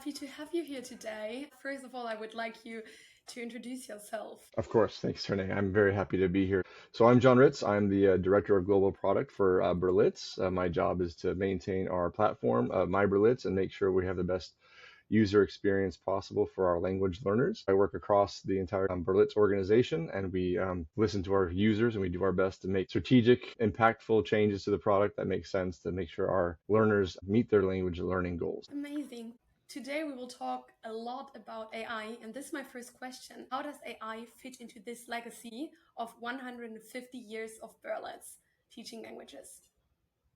happy to have you here today. First of all, I would like you to introduce yourself. Of course. Thanks, Renee. I'm very happy to be here. So I'm Jon Hritz. I'm the Director of Global Product for Berlitz. My job is to maintain our platform, My Berlitz, and make sure we have the best user experience possible for our language learners. I work across the entire Berlitz organization, and we listen to our users, and we do our best to make strategic, impactful changes to the product that make sense to make sure our learners meet their language learning goals. Amazing. Today we will talk a lot about AI, and this is my first question. How does AI fit into this legacy of 150 years of Berlitz teaching languages?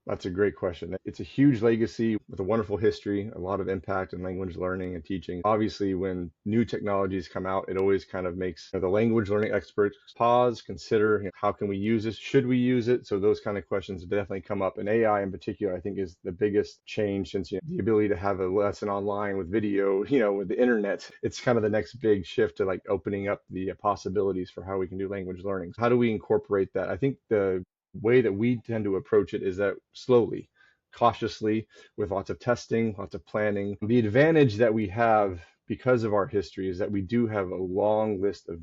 That's a great question. It's a huge legacy with a wonderful history, a lot of impact in language learning and teaching. Obviously, when new technologies come out, it always kind of makes the language learning experts pause, consider, how can we use this? Should we use it? So those kind of questions have definitely come up. And AI in particular, I think, is the biggest change since the ability to have a lesson online with video, with the internet. It's kind of the next big shift to opening up the possibilities for how we can do language learning. So how do we incorporate that? I think the way that we tend to approach it is that slowly, cautiously, with lots of testing, lots of planning. The advantage that we have because of our history is that we do have a long list of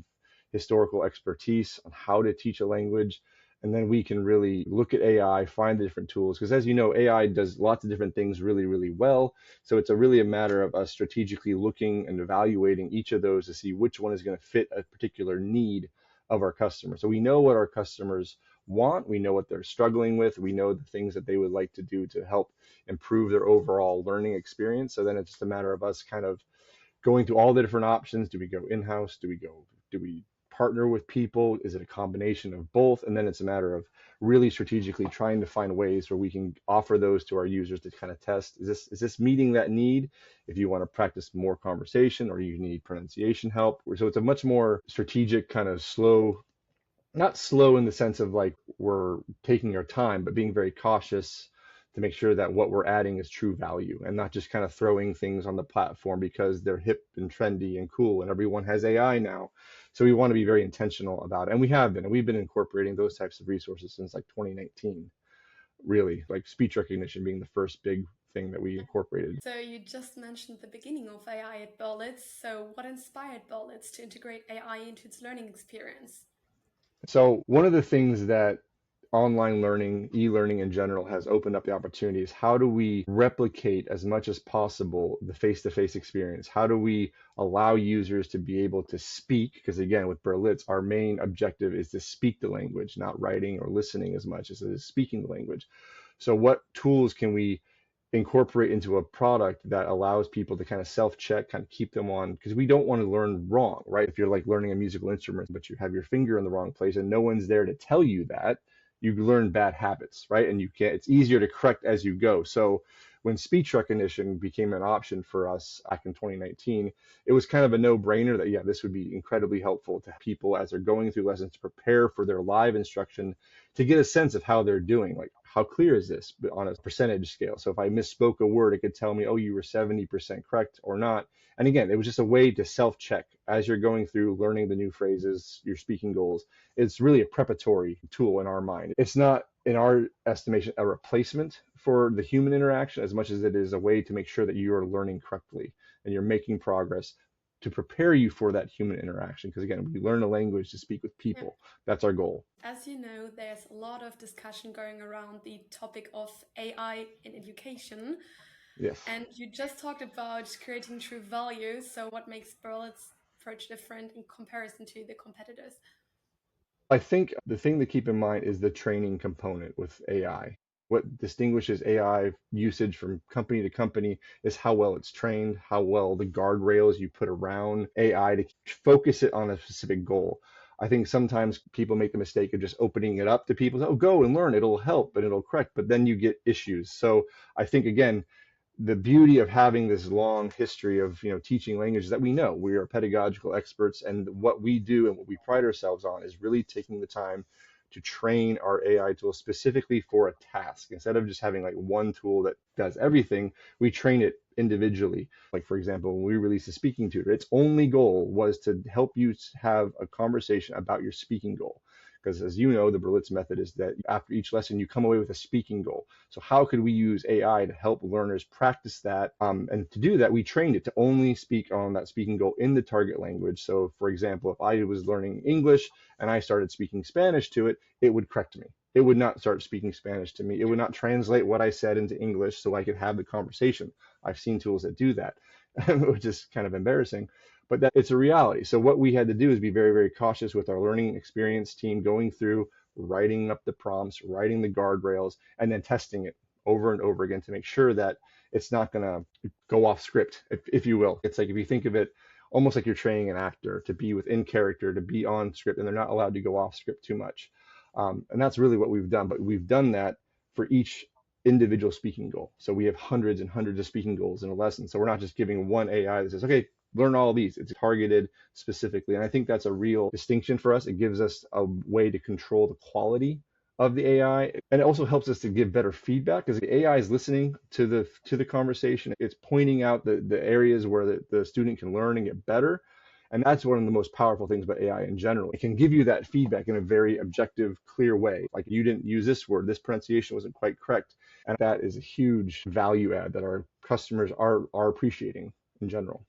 historical expertise on how to teach a language. And then we can really look at AI, find the different tools. Because as you know, AI does lots of different things really, really well. So it's really a matter of us strategically looking and evaluating each of those to see which one is going to fit a particular need of our customers. So we know what our customers want, we know what they're struggling with, we know the things that they would like to do to help improve their overall learning experience. So then it's just a matter of us kind of going through all the different options. Do we go in-house? Do we partner with people? Is it a combination of both? And then it's a matter of really strategically trying to find ways where we can offer those to our users to kind of test, is this meeting that need? If you want to practice more conversation or you need pronunciation help. So it's a much more strategic kind of slow, not slow in the sense of we're taking our time, but being very cautious to make sure that what we're adding is true value and not just kind of throwing things on the platform because they're hip and trendy and cool and everyone has AI now. So we want to be very intentional about it. And we have been, and we've been incorporating those types of resources since 2019, really, speech recognition being the first big thing that we incorporated. So you just mentioned the beginning of AI at Berlitz. So what inspired Berlitz to integrate AI into its learning experience? So one of the things that online learning, e-learning in general has opened up the opportunity is how do we replicate as much as possible the face-to-face experience? How do we allow users to be able to speak? Because again, with Berlitz, our main objective is to speak the language, not writing or listening as much as it is speaking the language. So what tools can we incorporate into a product that allows people to kind of self-check, kind of keep them on, because we don't want to learn wrong, right? If you're learning a musical instrument, but you have your finger in the wrong place and no one's there to tell you that, you learn bad habits, right? And it's easier to correct as you go. So when speech recognition became an option for us back in 2019, it was kind of a no-brainer that, yeah, this would be incredibly helpful to people as they're going through lessons to prepare for their live instruction, to get a sense of how they're doing. How clear is this on a percentage scale? So if I misspoke a word, it could tell me, oh, you were 70% correct or not. And again, it was just a way to self-check as you're going through learning the new phrases, your speaking goals. It's really a preparatory tool in our mind. It's not, in our estimation, a replacement for the human interaction as much as it is a way to make sure that you are learning correctly and you're making progress to prepare you for that human interaction. Because again, we learn a language to speak with people. Yeah. That's our goal. As you know, there's a lot of discussion going around the topic of AI in education. Yes. And you just talked about creating true value. So what makes Berlitz approach different in comparison to the competitors? I think the thing to keep in mind is the training component with AI. What distinguishes AI usage from company to company is how well it's trained, how well the guardrails you put around AI to focus it on a specific goal. I think sometimes people make the mistake of just opening it up to people. Oh, go and learn, it'll help, but it'll correct, but then you get issues. So I think, again, the beauty of having this long history of teaching languages that we know we are pedagogical experts, and what we do and what we pride ourselves on is really taking the time to train our AI tools specifically for a task. Instead of just having one tool that does everything, we train it individually. Like, for example, when we released a speaking tutor, its only goal was to help you have a conversation about your speaking goal. Because as you know, the Berlitz method is that after each lesson, you come away with a speaking goal. So how could we use AI to help learners practice that? And to do that, we trained it to only speak on that speaking goal in the target language. So for example, if I was learning English and I started speaking Spanish to it, it would correct me. It would not start speaking Spanish to me. It would not translate what I said into English so I could have the conversation. I've seen tools that do that, which is kind of embarrassing, but that it's a reality. So what we had to do is be very, very cautious with our learning experience team, going through, writing up the prompts, writing the guardrails, and then testing it over and over again to make sure that it's not going to go off script, if you will. It's like, if you think of it almost like you're training an actor to be within character, to be on script, and they're not allowed to go off script too much. And that's really what we've done. But we've done that for each individual speaking goal. So we have hundreds and hundreds of speaking goals in a lesson. So we're not just giving one AI that says, okay, learn all these. It's targeted specifically. And I think that's a real distinction for us. It gives us a way to control the quality of the AI. And it also helps us to give better feedback because the AI is listening to the conversation. It's pointing out the areas where the student can learn and get better. And that's one of the most powerful things about AI in general. It can give you that feedback in a very objective, clear way. Like, you didn't use this word, this pronunciation wasn't quite correct. And that is a huge value add that our customers are appreciating in general.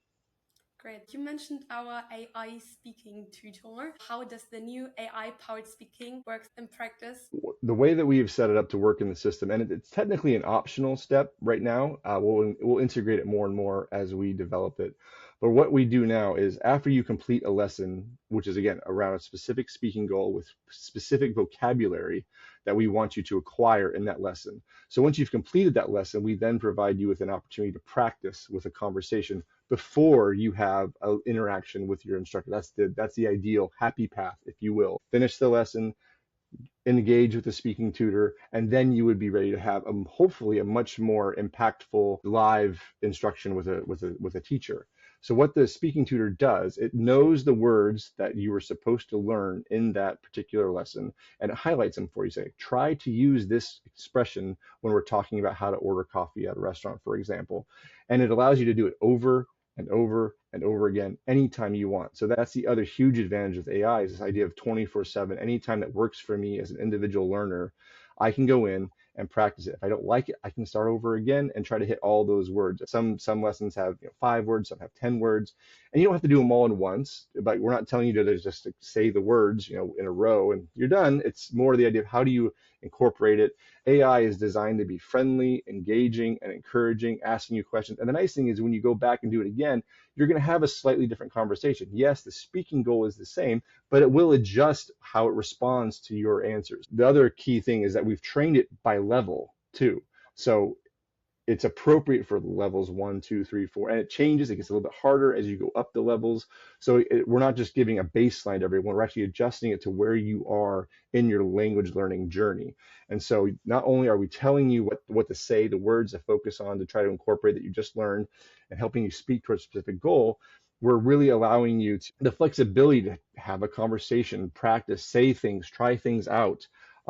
Great. You mentioned our AI speaking tutor. How does the new AI powered speaking work in practice? The way that we have set it up to work in the system, and it's technically an optional step right now. We'll integrate it more and more as we develop it. But what we do now is, after you complete a lesson, which is again around a specific speaking goal with specific vocabulary that we want you to acquire in that lesson. So once you've completed that lesson, we then provide you with an opportunity to practice with a conversation before you have an interaction with your instructor. That's the ideal happy path, if you will. Finish the lesson, engage with the speaking tutor, and then you would be ready to have hopefully a much more impactful live instruction with a teacher. So what the speaking tutor does, it knows the words that you were supposed to learn in that particular lesson, and it highlights them for you. Say, try to use this expression when we're talking about how to order coffee at a restaurant, for example. And it allows you to do it over and over and over again anytime you want. So that's the other huge advantage of AI, is this idea of 24/7. Anytime that works for me as an individual learner, I can go in and practice it. If I don't like it, I can start over again and try to hit all those words. Some lessons have 5 words, some have 10 words, and you don't have to do them all at once. But we're not telling you to just say the words in a row and you're done. It's more the idea of how do you incorporate it. AI is designed to be friendly, engaging, and encouraging, asking you questions. And the nice thing is, when you go back and do it again, you're going to have a slightly different conversation. Yes, the speaking goal is the same, but it will adjust how it responds to your answers. The other key thing is that we've trained it by level too. So it's appropriate for levels 1, 2, 3, 4, and it changes. It gets a little bit harder as you go up the levels. So we're not just giving a baseline to everyone, we're actually adjusting it to where you are in your language learning journey. And so not only are we telling you what to say, the words to focus on to try to incorporate that you just learned, and helping you speak towards a specific goal, we're really allowing you the flexibility to have a conversation, practice, say things, try things out.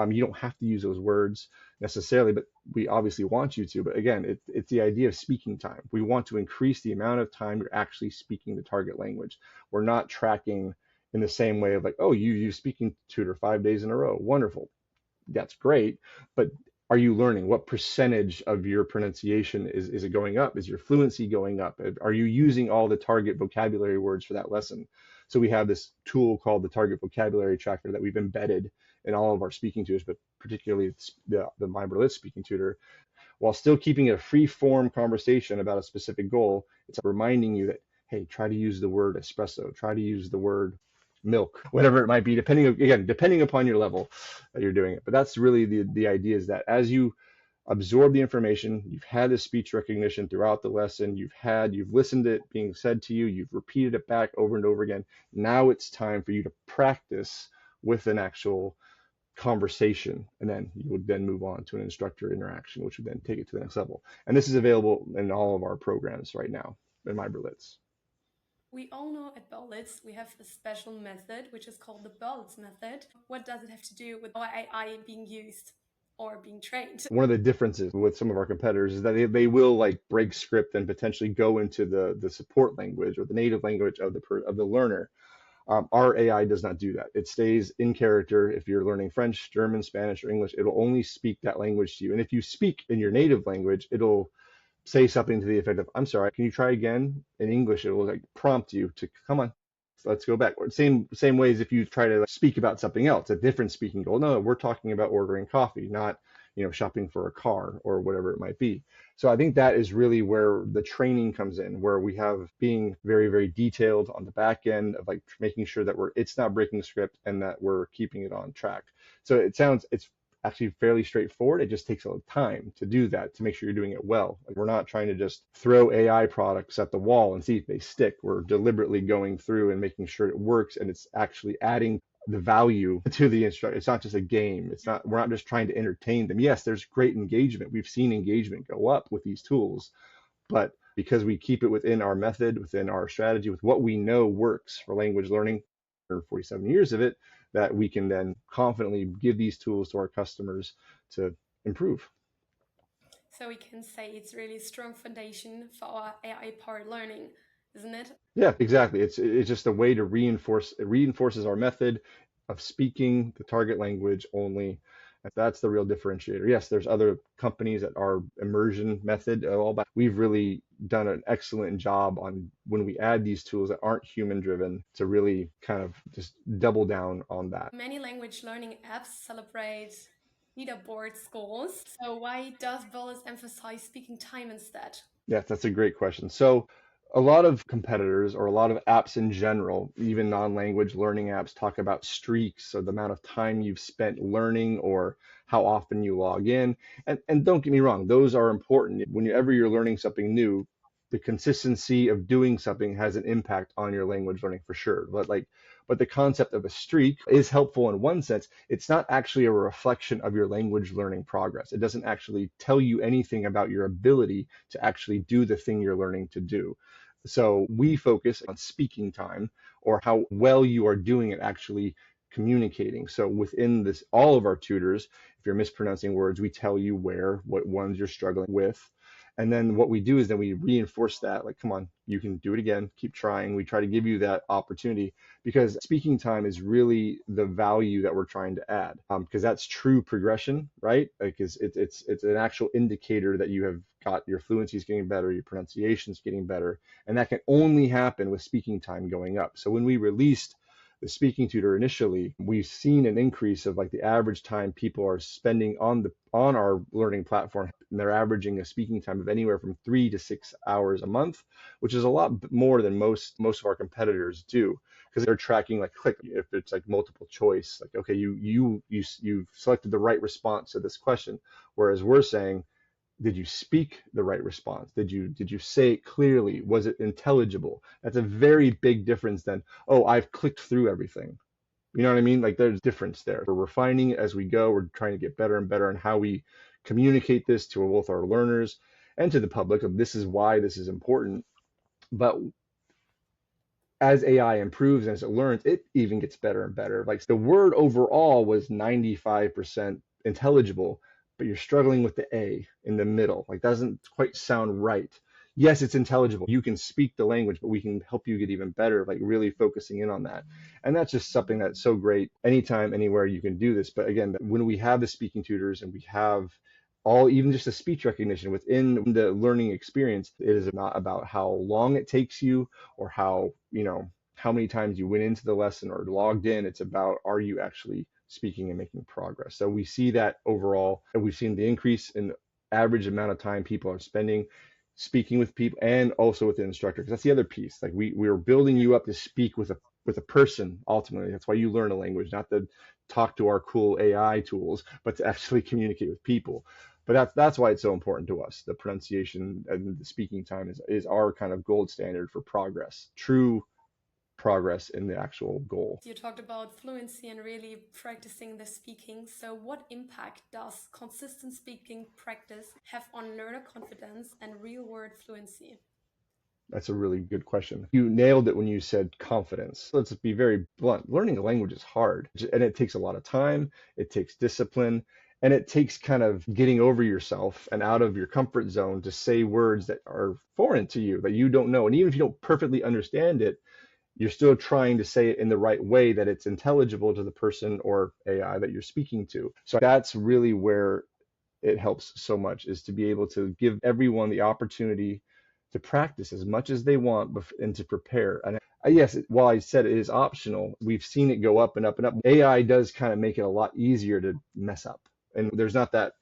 You don't have to use those words necessarily, but we obviously want you to. But again, it's the idea of speaking time. We want to increase the amount of time you're actually speaking the target language. We're not tracking in the same way of like, oh, you use speaking tutor 5 days in a row. Wonderful. That's great. But are you learning? What percentage of your pronunciation is it going up? Is your fluency going up? Are you using all the target vocabulary words for that lesson? So we have this tool called the Target Vocabulary Tracker that we've embedded in all of our speaking tutors, but particularly the My Berlitz Speaking Tutor, while still keeping it a free form conversation about a specific goal. It's reminding you that, hey, try to use the word espresso, try to use the word milk, whatever it might be, depending upon your level that you're doing it. But that's really the idea, is that as you absorb the information, you've had the speech recognition throughout the lesson, you've listened to it being said to you, you've repeated it back over and over again. Now it's time for you to practice with an actual conversation, and then you would then move on to an instructor interaction, which would then take it to the next level. And this is available in all of our programs right now in my Berlitz. We all know at Berlitz we have a special method which is called the Berlitz Method. What does it have to do with our AI being used? or being trained. One of the differences with some of our competitors is that they will like break script and potentially go into the support language or the native language of the learner. Our AI does not do that. It stays in character. If you're learning French, German, Spanish, or English, it'll only speak that language to you. And if you speak in your native language, it'll say something to the effect of, "I'm sorry, can you try again?" In English, it will like prompt you to come on, let's go back. Same ways if you try to like, speak about something else, a different speaking goal. No, we're talking about ordering coffee, not shopping for a car or whatever it might be. So I think that is really where the training comes in, where we have being very, very detailed on the back end of like making sure that it's not breaking script and that we're keeping it on track. So it's actually fairly straightforward. It just takes a little time to do that, to make sure you're doing it well. Like we're not trying to just throw AI products at the wall and see if they stick. We're deliberately going through and making sure it works and it's actually adding the value to the instructor. It's not just a game. We're not just trying to entertain them. Yes, there's great engagement. We've seen engagement go up with these tools, but because we keep it within our method, within our strategy, with what we know works for language learning, for 47 years of it, that we can then confidently give these tools to our customers to improve. So we can say it's really a strong foundation for our AI-powered learning, isn't it? Yeah, exactly. It's just a way to it reinforces our method of speaking the target language only. That's the real differentiator. Yes, there's other companies that are immersion method all, but we've really done an excellent job on when we add these tools that aren't human driven to really kind of just double down on that. Many language learning apps celebrate leaderboard scores. So why does Berlitz emphasize speaking time instead? Yes, that's a great question. So, a lot of competitors or a lot of apps in general, even non-language learning apps, talk about streaks or the amount of time you've spent learning or how often you log in. And don't get me wrong, those are important. Whenever you're learning something new, the consistency of doing something has an impact on your language learning for sure. But the concept of a streak is helpful in one sense. It's not actually a reflection of your language learning progress. It doesn't actually tell you anything about your ability to actually do the thing you're learning to do. So we focus on speaking time or how well you are doing at actually communicating. So within this, all of our tutors, if you're mispronouncing words, we tell you what ones you're struggling with. And then what we do is then we reinforce that, like, come on, you can do it again, keep trying. We try to give you that opportunity because speaking time is really the value that we're trying to add, because that's true progression, right? Like it's an actual indicator that you have got your fluency is getting better, your pronunciation is getting better, and that can only happen with speaking time going up. So when we released the speaking tutor initially, we've seen an increase of like the average time people are spending on our learning platform, and they're averaging a speaking time of anywhere from 3 to 6 hours a month, which is a lot more than most of our competitors do, because they're tracking like click if it's like multiple choice, like okay, you've selected the right response to this question, whereas we're saying, did you speak the right response? Did you say it clearly? Was it intelligible? That's a very big difference than, oh, I've clicked through everything. You know what I mean? Like there's difference there. We're refining it as we go. We're trying to get better and better on how we communicate this to both our learners and to the public of this is why this is important. But as AI improves and as it learns, it even gets better and better. Like the word overall was 95% intelligible, but you're struggling with the A in the middle. Like doesn't quite sound right. Yes, it's intelligible. You can speak the language, but we can help you get even better, like really focusing in on that. And that's just something that's so great. Anytime, anywhere you can do this. But again, when we have the speaking tutors and we have all even just the speech recognition within the learning experience, it is not about how long it takes you or how many times you went into the lesson or logged in. It's about, are you actually speaking and making progress? So we see that overall, and we've seen the increase in average amount of time people are spending speaking with people and also with the instructor, because that's the other piece. Like we're building you up to speak with a person ultimately. That's why you learn a language, not to talk to our cool AI tools, but to actually communicate with people. But that's why it's so important to us. The pronunciation and the speaking time is our kind of gold standard for progress, true progress in the actual goal. You talked about fluency and really practicing the speaking. So what impact does consistent speaking practice have on learner confidence and real-world fluency? That's a really good question. You nailed it when you said confidence. Let's be very blunt. Learning a language is hard and it takes a lot of time. It takes discipline. And it takes kind of getting over yourself and out of your comfort zone to say words that are foreign to you, that you don't know. And even if you don't perfectly understand it, you're still trying to say it in the right way that it's intelligible to the person or AI that you're speaking to. So that's really where it helps so much, is to be able to give everyone the opportunity to practice as much as they want and to prepare. And yes, while I said it is optional, we've seen it go up and up and up. AI does kind of make it a lot easier to mess up. And there's not that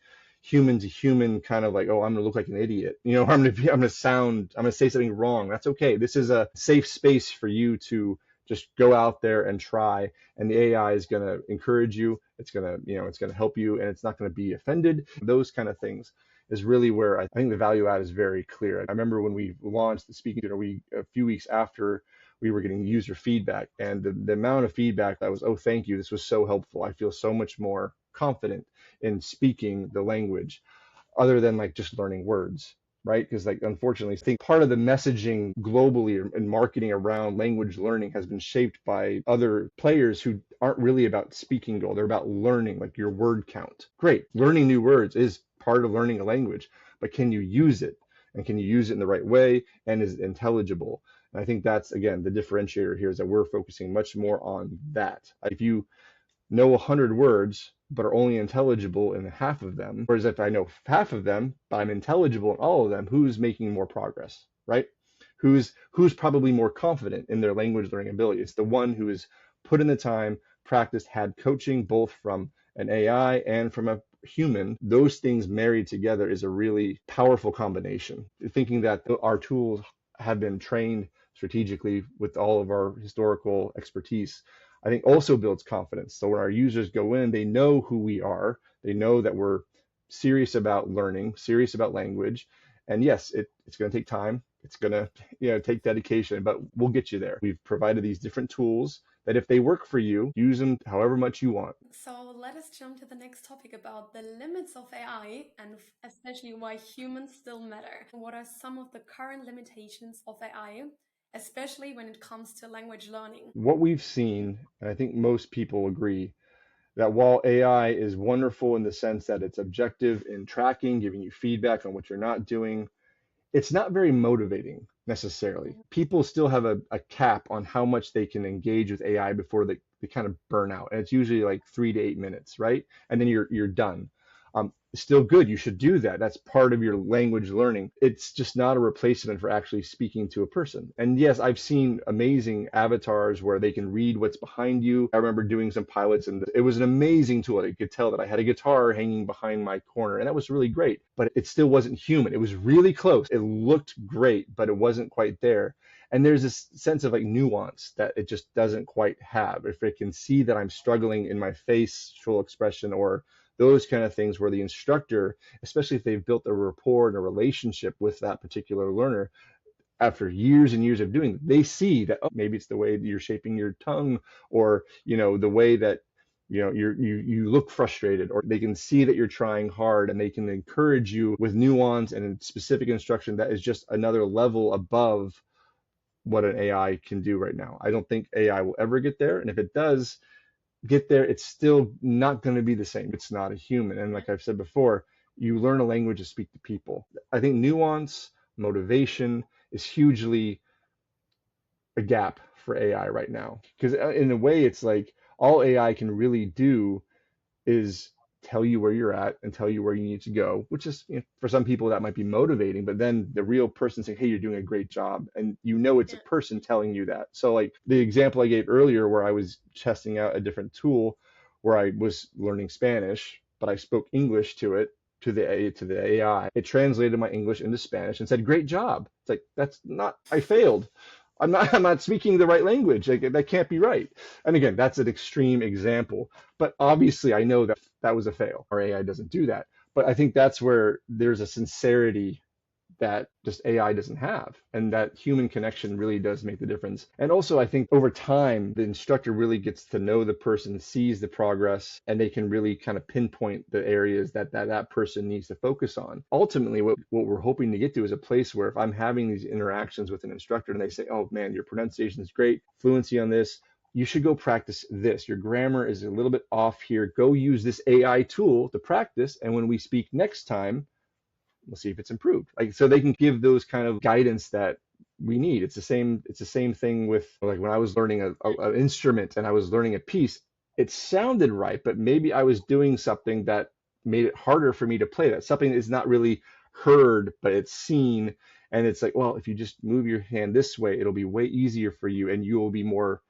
human to human kind of like, oh, I'm gonna look like an idiot. I'm gonna say something wrong. That's okay. This is a safe space for you to just go out there and try, and the AI is going to encourage you. It's going to, it's going to help you, and it's not going to be offended. Those kind of things is really where I think the value add is very clear. I remember when we launched the Speaking Tutor, a few weeks after we were getting user feedback, and the amount of feedback that was, oh, thank you, this was so helpful. I feel so much more confident in speaking the language other than like just learning words, right? Because like unfortunately, I think part of the messaging globally and marketing around language learning has been shaped by other players who aren't really about speaking goal. They're about learning, like your word count. Great. Learning new words is part of learning a language, but can you use it? And can you use it in the right way? And is it intelligible? And I think that's, again, the differentiator here, is that we're focusing much more on that. If you know 100 words, but are only intelligible in half of them, whereas if I know half of them, but I'm intelligible in all of them, who's making more progress, right? Who's probably more confident in their language learning ability? It's the one who has put in the time, practiced, had coaching, both from an AI and from a human. Those things married together is a really powerful combination. Thinking that our tools have been trained strategically with all of our historical expertise, I think also builds confidence. So when our users go in, they know who we are. They know that we're serious about learning, serious about language. And yes, it's going to take time. It's going to take dedication, but we'll get you there. We've provided these different tools that if they work for you, use them however much you want. So let us jump to the next topic about the limits of AI and especially why humans still matter. What are some of the current limitations of AI, especially when it comes to language learning? What we've seen, and I think most people agree, that while AI is wonderful in the sense that it's objective in tracking, giving you feedback on what you're not doing, it's not very motivating necessarily. People still have a cap on how much they can engage with AI before they kind of burn out. And it's usually like 3 to 8 minutes, right? And then you're done. Still good. You should do that. That's part of your language learning. It's just not a replacement for actually speaking to a person. And yes, I've seen amazing avatars where they can read what's behind you. I remember doing some pilots, and it was an amazing tool. I could tell that I had a guitar hanging behind my corner, and that was really great, but it still wasn't human. It was really close. It looked great, but it wasn't quite there. And there's this sense of like nuance that it just doesn't quite have. If it can see that I'm struggling in my facial expression or those kind of things, where the instructor, especially if they've built a rapport and a relationship with that particular learner after years and years of doing it, they see that, oh, maybe it's the way that you're shaping your tongue, or the way that you look frustrated, or they can see that you're trying hard, and they can encourage you with nuance and specific instruction that is just another level above what an AI can do right now. I don't think AI will ever get there, and if it does get there, it's still not going to be the same. It's not a human. And like I've said before, you learn a language to speak to people. I think nuance, motivation is hugely a gap for AI right now. Because in a way, it's like all AI can really do is tell you where you're at and tell you where you need to go, which is, for some people that might be motivating, but then the real person saying, hey, you're doing a great job. And it's a person telling you that. So like the example I gave earlier, where I was testing out a different tool where I was learning Spanish, but I spoke English to it, to the AI. It translated my English into Spanish and said, great job. It's like, that's not, I failed. I'm not speaking the right language. Like, that can't be right. And again, that's an extreme example, but obviously I know that that was a fail. Our AI doesn't do that. But I think that's where there's a sincerity that just AI doesn't have. And that human connection really does make the difference. And also, I think over time, the instructor really gets to know the person, sees the progress, and they can really kind of pinpoint the areas that person needs to focus on. Ultimately, what we're hoping to get to is a place where if I'm having these interactions with an instructor and they say, oh man, your pronunciation is great, fluency on this, you should go practice this. Your grammar is a little bit off here. Go use this AI tool to practice. And when we speak next time, we'll see if it's improved. Like, so they can give those kind of guidance that we need. It's the same thing with like when I was learning an instrument and I was learning a piece, it sounded right, but maybe I was doing something that made it harder for me to play that. Something that is not really heard, but it's seen. And it's like, well, if you just move your hand this way, it'll be way easier for you and you will be more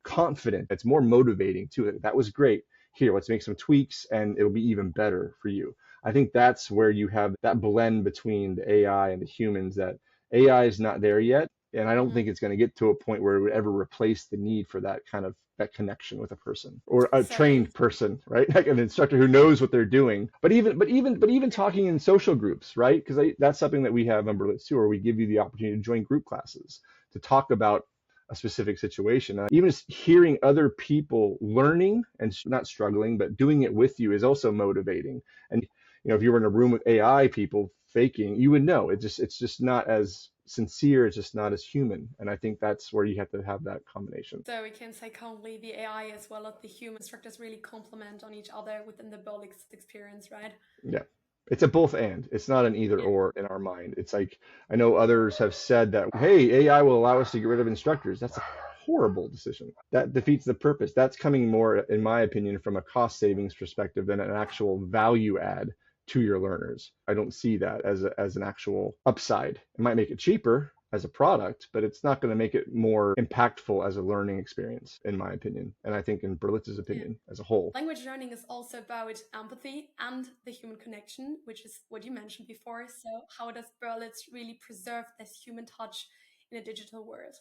confident. It's more motivating too. That was great. Here, let's make some tweaks and it'll be even better for you. I think that's where you have that blend between the AI and the humans, that AI is not there yet. And I don't think it's going to get to a point where it would ever replace the need for that kind of that connection with a person or a So trained person, right? Like an instructor who knows what they're doing. But even talking in social groups, right? Because that's something that we have on Berlitz too, where we give you the opportunity to join group classes to talk about a specific situation. Even just hearing other people learning and not struggling, but doing it with you is also motivating. And if you were in a room with AI people faking, you would know it's just not as sincere. It's just not as human. And I think that's where you have to have that combination. So we can say currently the AI as well as the human instructors really complement on each other within the Berlitz experience, right? Yeah. It's a both and. It's not an either or in our mind. It's like, I know others have said that, hey, AI will allow us to get rid of instructors. That's a horrible decision. That defeats the purpose. That's coming more, in my opinion, from a cost savings perspective than an actual value add to your learners. I don't see that as an actual upside. It might make it cheaper as a product, but it's not going to make it more impactful as a learning experience, in my opinion. And I think in Berlitz's opinion as a whole. Language learning is also about empathy and the human connection, which is what you mentioned before. So how does Berlitz really preserve this human touch in a digital world?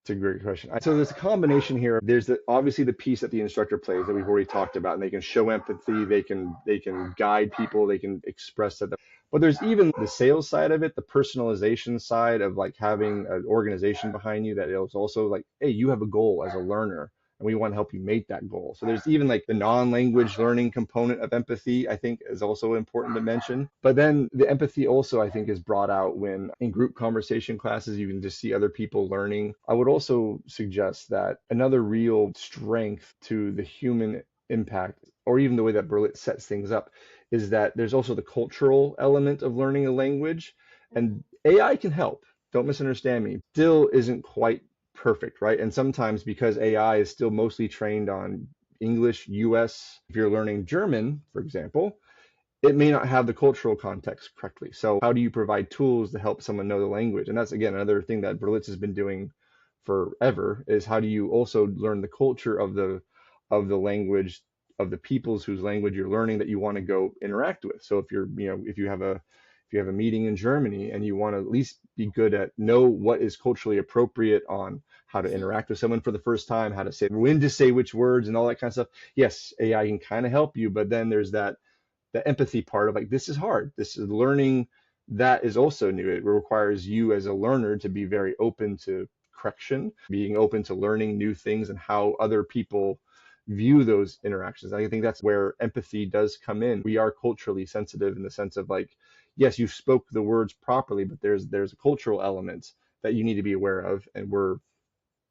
It's a great question. So there's a combination here. There's obviously the piece that the instructor plays that we've already talked about, and they can show empathy, they can guide people, they can express that. But there's even the sales side of it, the personalization side of like having an organization behind you that is also like, hey, you have a goal as a learner, and we want to help you make that goal. So there's even like the non-language learning component of empathy, I think is also important to mention. But then the empathy also, I think, is brought out when in group conversation classes, you can just see other people learning. I would also suggest that another real strength to the human impact, or even the way that Berlitz sets things up, is that there's also the cultural element of learning a language. And AI can help. Don't misunderstand me. Still isn't quite perfect, right? And sometimes because AI is still mostly trained on English, US, if you're learning German, for example, it may not have the cultural context correctly. So how do you provide tools to help someone know the language? And that's, again, another thing that Berlitz has been doing forever, is how do you also learn the culture of the language of the peoples whose language you're learning that you want to go interact with. So if you have a meeting in Germany and you want to at least be good at know what is culturally appropriate on how to interact with someone for the first time, how to say when to say which words and all that kind of stuff. Yes, AI can kind of help you, but then there's the empathy part of like, this is hard. This is learning that is also new. It requires you as a learner to be very open to correction, being open to learning new things and how other people view those interactions. I think that's where empathy does come in. We are culturally sensitive in the sense of like, yes, you spoke the words properly, but there's a cultural element that you need to be aware of, and we're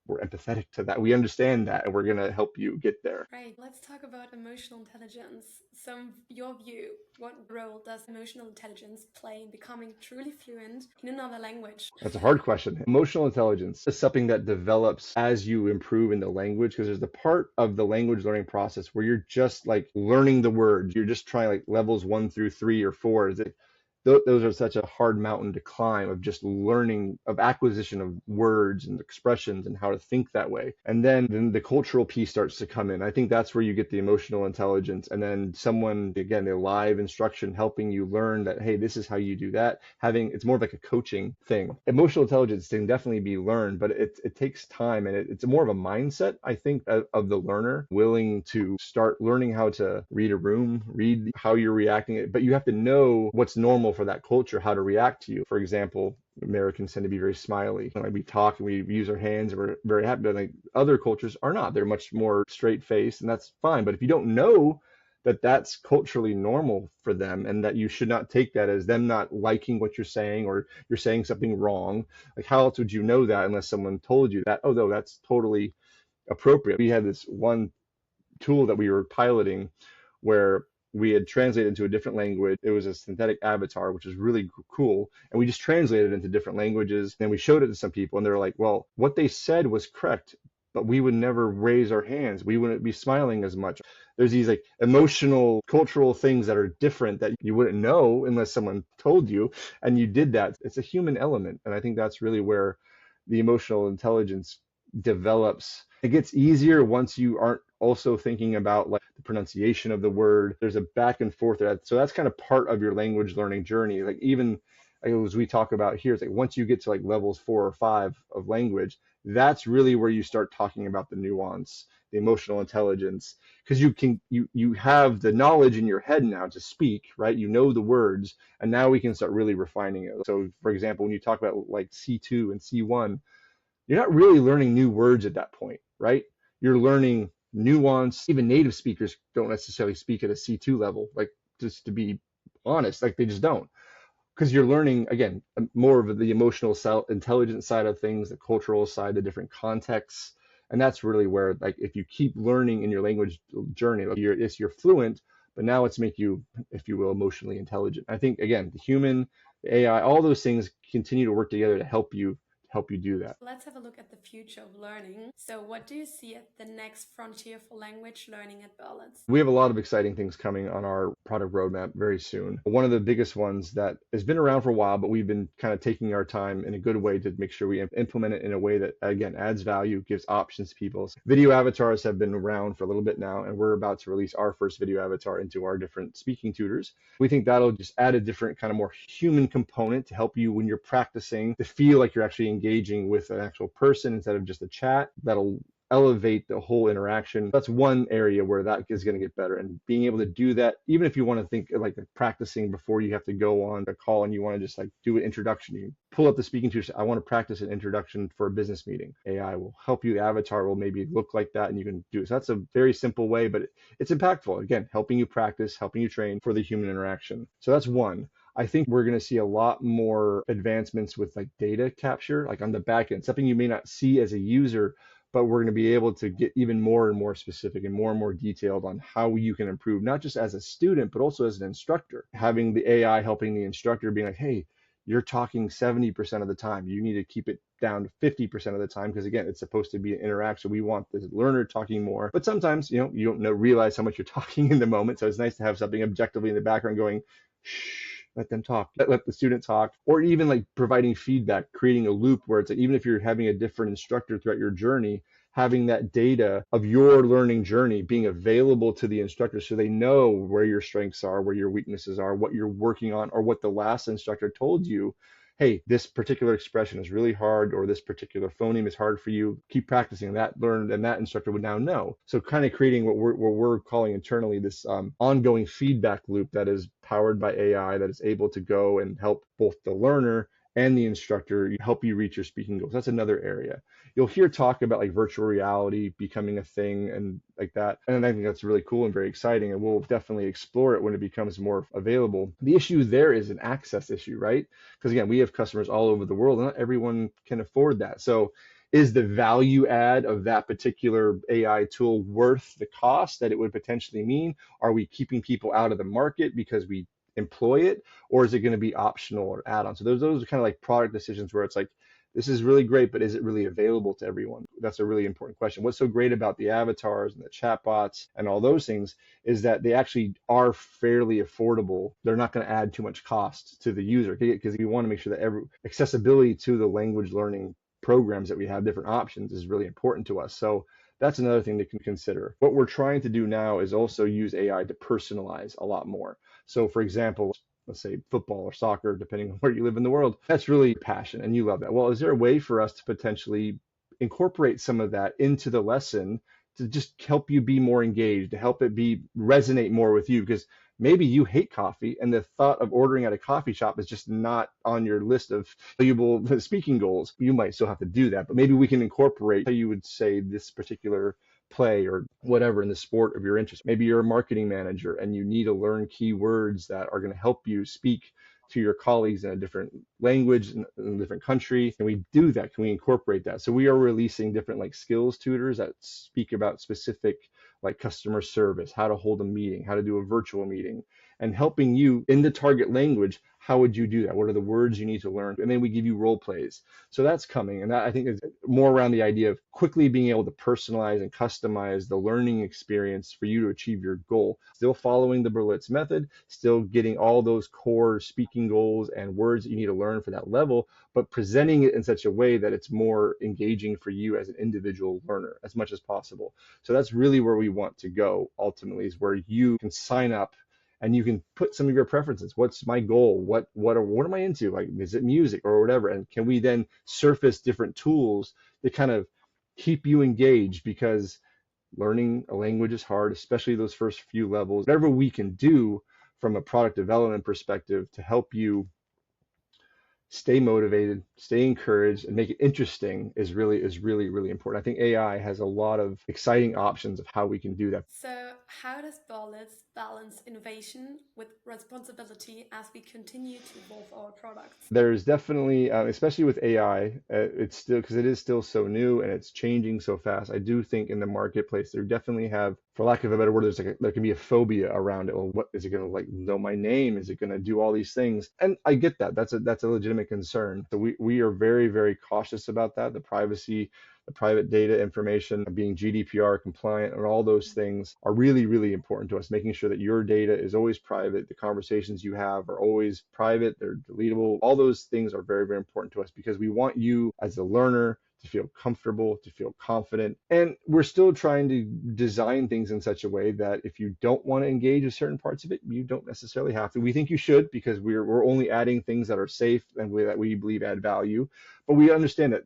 empathetic to that. We understand that, and we're going to help you get there. Right. Let's talk about emotional intelligence. So, in your view, what role does emotional intelligence play in becoming truly fluent in another language? That's a hard question. Emotional intelligence is something that develops as you improve in the language, because there's the part of the language learning process where you're just like learning the words. You're just trying like levels 1 through 3 or 4. Those are such a hard mountain to climb of just learning, of acquisition of words and expressions and how to think that way. And then the cultural piece starts to come in. I think that's where you get the emotional intelligence. And then someone, again, the live instruction helping you learn that, hey, this is how you do that. It's more of like a coaching thing. Emotional intelligence can definitely be learned, but it takes time, and it's more of a mindset, I think, of the learner willing to start learning how to read a room, read how you're reacting. But you have to know what's normal for that culture, how to react to you. For example, Americans tend to be very smiley. Like we talk and we use our hands and we're very happy, but like other cultures are not. They're much more straight faced, and that's fine. But if you don't know that that's culturally normal for them, and that you should not take that as them not liking what you're saying or you're saying something wrong, like how else would you know that unless someone told you that, oh no, that's totally appropriate. We had this one tool that we were piloting where we had translated into a different language. It was a synthetic avatar, which is really cool. And we just translated it into different languages. And we showed it to some people, and they're like, well, what they said was correct, but we would never raise our hands. We wouldn't be smiling as much. There's these like emotional, cultural things that are different that you wouldn't know unless someone told you, and you did that. It's a human element. And I think that's really where the emotional intelligence develops. It gets easier once you aren't also thinking about like the pronunciation of the word. There's a back and forth there. So that's kind of part of your language learning journey. Like even like, as we talk about here, it's like once you get to like levels 4 or 5 of language, that's really where you start talking about the nuance, the emotional intelligence, because you have the knowledge in your head now to speak, right? You know the words, and now we can start really refining it. So for example, when you talk about like C2 and C1, you're not really learning new words at that point, right? You're learning nuance. Even native speakers don't necessarily speak at a C2 level, like just to be honest, like they just don't. Because you're learning, again, more of the emotional intelligence side of things, the cultural side, the different contexts. And that's really where, like, if you keep learning in your language journey, like you're fluent, but now it's make you, if you will, emotionally intelligent. I think, again, the human, the AI, all those things continue to work together to help you do that. Let's have a look at the future of learning. So, what do you see at the next frontier for language learning at Berlitz? We have a lot of exciting things coming on our product roadmap very soon. One of the biggest ones that has been around for a while, but we've been kind of taking our time in a good way to make sure we implement it in a way that, again, adds value, gives options to people. Video avatars have been around for a little bit now, and we're about to release our first video avatar into our different speaking tutors. We think that'll just add a different kind of more human component to help you when you're practicing to feel like you're actually engaging with an actual person instead of just a chat. That'll elevate the whole interaction. That's one area where that is going to get better. And being able to do that, even if you want to think like practicing before you have to go on a call and you want to just like do an introduction, you pull up the speaking tutor. I want to practice an introduction for a business meeting. AI will help you. The avatar will maybe look like that and you can do it. So that's a very simple way, but it's impactful. Again, helping you practice, helping you train for the human interaction. So that's one. I think we're going to see a lot more advancements with like data capture, like on the back end, something you may not see as a user, but we're going to be able to get even more and more specific and more detailed on how you can improve, not just as a student, but also as an instructor. Having the AI helping the instructor being like, hey, you're talking 70% of the time. You need to keep it down to 50% of the time because, again, it's supposed to be an interaction. We want the learner talking more. But sometimes, you don't realize how much you're talking in the moment. So it's nice to have something objectively in the background going, shh, let them talk, let the student talk, or even like providing feedback, creating a loop where it's like, even if you're having a different instructor throughout your journey, having that data of your learning journey being available to the instructor so they know where your strengths are, where your weaknesses are, what you're working on, or what the last instructor told you. Hey, this particular expression is really hard, or this particular phoneme is hard for you. Keep practicing that, learn, and that instructor would now know. So kind of creating what we're calling internally this ongoing feedback loop that is powered by AI that is able to go and help both the learner and the instructor help you reach your speaking goals. That's another area. You'll hear talk about like virtual reality becoming a thing and like that. And I think that's really cool and very exciting. And we'll definitely explore it when it becomes more available. The issue there is an access issue, right? Because again, we have customers all over the world and not everyone can afford that. So is the value add of that particular AI tool worth the cost that it would potentially mean? Are we keeping people out of the market because we employ it, or is it going to be optional or add-on? So those are kind of like product decisions where it's like, this is really great, but is it really available to everyone? That's a really important question. What's so great about the avatars and the chatbots and all those things is that they actually are fairly affordable. They're not going to add too much cost to the user because we want to make sure that accessibility to the language learning programs that we have, different options, is really important to us. So that's another thing to consider. What we're trying to do now is also use AI to personalize a lot more. So for example, let's say football or soccer, depending on where you live in the world, that's really passion and you love that. Well, is there a way for us to potentially incorporate some of that into the lesson to just help you be more engaged, to help it resonate more with you? Because maybe you hate coffee and the thought of ordering at a coffee shop is just not on your list of valuable speaking goals. You might still have to do that, but maybe we can incorporate how you would say this particular play or whatever in the sport of your interest. Maybe you're a marketing manager and you need to learn keywords that are going to help you speak to your colleagues in a different language, in a different country? Can we do that? Can we incorporate that? So we are releasing different like skills tutors that speak about specific like customer service, how to hold a meeting, how to do a virtual meeting, and helping you in the target language. How would you do that? What are the words you need to learn? And then we give you role plays. So that's coming. And that I think is more around the idea of quickly being able to personalize and customize the learning experience for you to achieve your goal. Still following the Berlitz method, still getting all those core speaking goals and words that you need to learn for that level, but presenting it in such a way that it's more engaging for you as an individual learner as much as possible. So that's really where we want to go ultimately, is where you can sign up and you can put some of your preferences. What's my goal? What am I into? Like, is it music or whatever? And can we then surface different tools that kind of keep you engaged? Because learning a language is hard, especially those first few levels. Whatever we can do from a product development perspective to help you stay motivated, stay encouraged, and make it interesting is really important. I think AI has a lot of exciting options of how we can do that. So, how does Berlitz balance innovation with responsibility as we continue to evolve our products? There's definitely, especially with AI, it's still, because it is still so new and it's changing so fast. I do think in the marketplace there definitely have, for lack of a better word, there can be a phobia around it. Well, what is it going to like know my name? Is it going to do all these things? And I get that. That's a legitimate concern. So we are very cautious about that. The privacy, the private data information, being GDPR compliant, and all those things are really important to us. Making sure that your data is always private, the conversations you have are always private, they're deletable. All those things are very important to us because we want you as a learner to feel comfortable, to feel confident. And we're still trying to design things in such a way that if you don't want to engage with certain parts of it, you don't necessarily have to. We think you should, because we're only adding things that are safe and that we believe add value. But we understand that,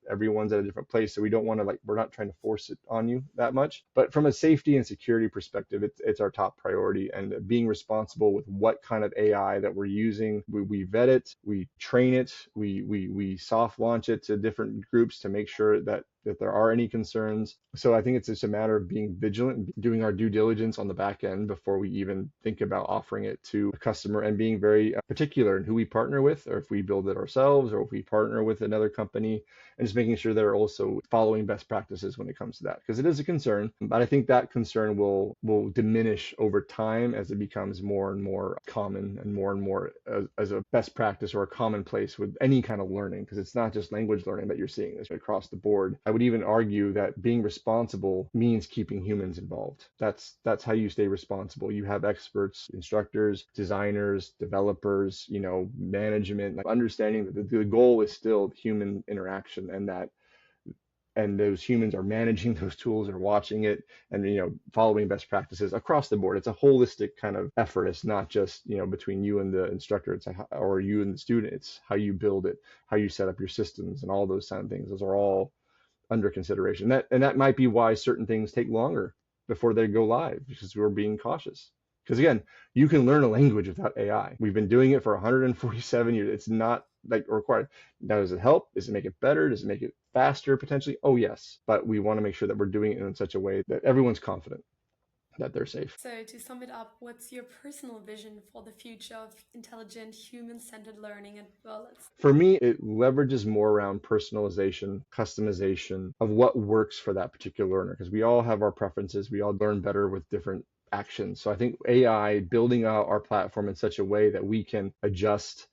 everyone's at a different place, so we don't want to we're not trying to force it on you that much. But from a safety and security perspective, it's our top priority, and being responsible with what kind of AI that we're using. We vet it, we train it, we soft launch it to different groups to make sure that there are any concerns. So I think it's just a matter of being vigilant, doing our due diligence on the back end before we even think about offering it to a customer, and being very particular in who we partner with, or if we build it ourselves, or if we partner with another company, and just making sure they're also following best practices when it comes to that, because it is a concern. But I think that concern will diminish over time as it becomes more and more common and more as a best practice or a commonplace with any kind of learning, because it's not just language learning that you're seeing this across the board. I would even argue that being responsible means keeping humans involved. That's how you stay responsible. You have experts, instructors, designers, developers, management, understanding that the goal is still human interaction, and those humans are managing those tools or watching it, and following best practices across the board. It's a holistic kind of effort. It's not just between you and the instructor, or you and the student. It's how you build it, how you set up your systems, and all those kind of things. Those are all under consideration. That might be why certain things take longer before they go live, because we're being cautious. Because again, you can learn a language without AI. We've been doing it for 147 years. It's not required. Now, does it help? Does it make it better? Does it make it faster potentially? Oh yes, but we want to make sure that we're doing it in such a way that everyone's confident that they're safe. So, to sum it up, what's your personal vision for the future of intelligent, human-centered learning at Berlitz? For me, it leverages more around personalization, customization of what works for that particular learner, because we all have our preferences. We all learn better with different actions. So I think AI, building out our platform in such a way that we can adjust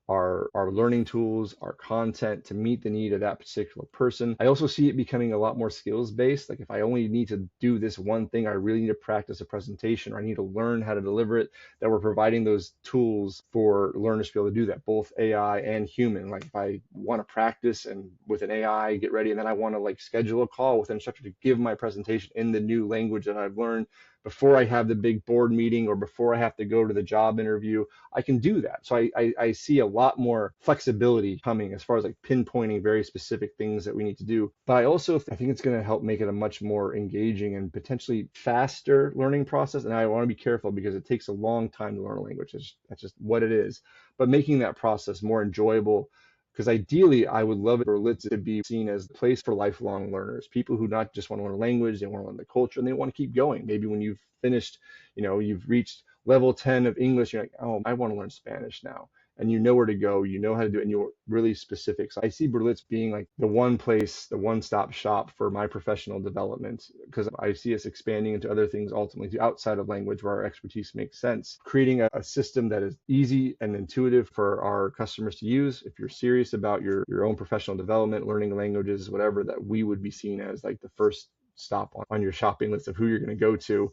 our learning tools, our content to meet the need of that particular person. I also see it becoming a lot more skills based. Like, if I only need to do this one thing, I really need to practice a presentation, or I need to learn how to deliver it, that we're providing those tools for learners to be able to do that, both AI and human. Like, if I want to practice and with an AI get ready, and then I want to schedule a call with an instructor to give my presentation in the new language that I've learned before I have the big board meeting or before I have to go to the job interview, I can do that. So I see a lot more flexibility coming as far as pinpointing very specific things that we need to do. But I think it's going to help make it a much more engaging and potentially faster learning process. And I want to be careful, because it takes a long time to learn a language. That's just what it is. But making that process more enjoyable, because ideally, I would love it for Berlitz to be seen as the place for lifelong learners, people who not just want to learn a language, they want to learn the culture, and they want to keep going. Maybe when you've finished, you've reached level 10 of English, you're like, oh, I want to learn Spanish now. and you know where to go, you know how to do it, and you're really specific. So I see Berlitz being like the one place, the one-stop shop for my professional development, because I see us expanding into other things ultimately outside of language where our expertise makes sense. Creating a system that is easy and intuitive for our customers to use. If you're serious about your own professional development, learning languages, whatever, that we would be seen as like the first stop on your shopping list of who you're going to go to,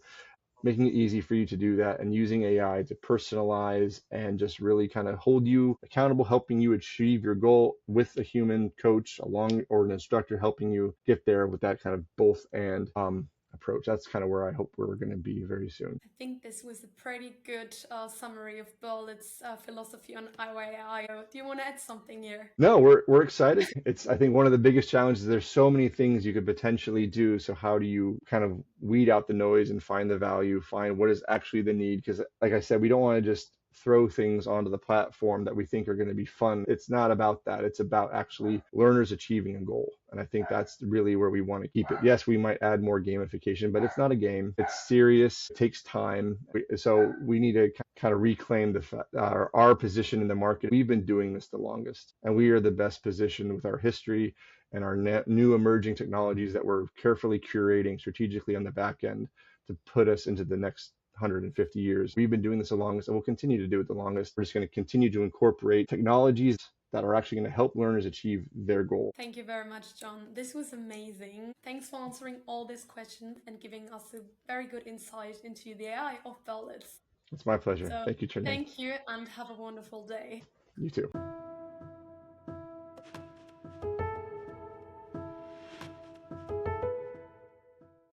making it easy for you to do that and using AI to personalize and just really kind of hold you accountable, helping you achieve your goal with a human coach along or an instructor helping you get there with that kind of both and approach. That's kind of where I hope we're going to be very soon. I think this was a pretty good summary of Berlitz's philosophy on AI. Do you want to add something here? No, we're excited. It's, I think, one of the biggest challenges. There's so many things you could potentially do. So how do you kind of weed out the noise and find the value, find what is actually the need? Because like I said, we don't want to just throw things onto the platform that we think are going to be fun. It's not about that. It's about actually learners achieving a goal. And I think that's really where we want to keep it. Yes, we might add more gamification, but it's not a game. It's serious. It takes time. So we need to kind of reclaim our position in the market. We've been doing this the longest, and we are the best positioned with our history and our new emerging technologies that we're carefully curating strategically on the back end to put us into the next 150 years. We've been doing this the longest and we'll continue to do it the longest. We're just going to continue to incorporate technologies that are actually going to help learners achieve their goal. Thank you very much, Jon. This was amazing. Thanks for answering all these questions and giving us a very good insight into the AI of Berlitz. It's my pleasure. So, Thank you, Trinidad. thank you and have a wonderful day. You too.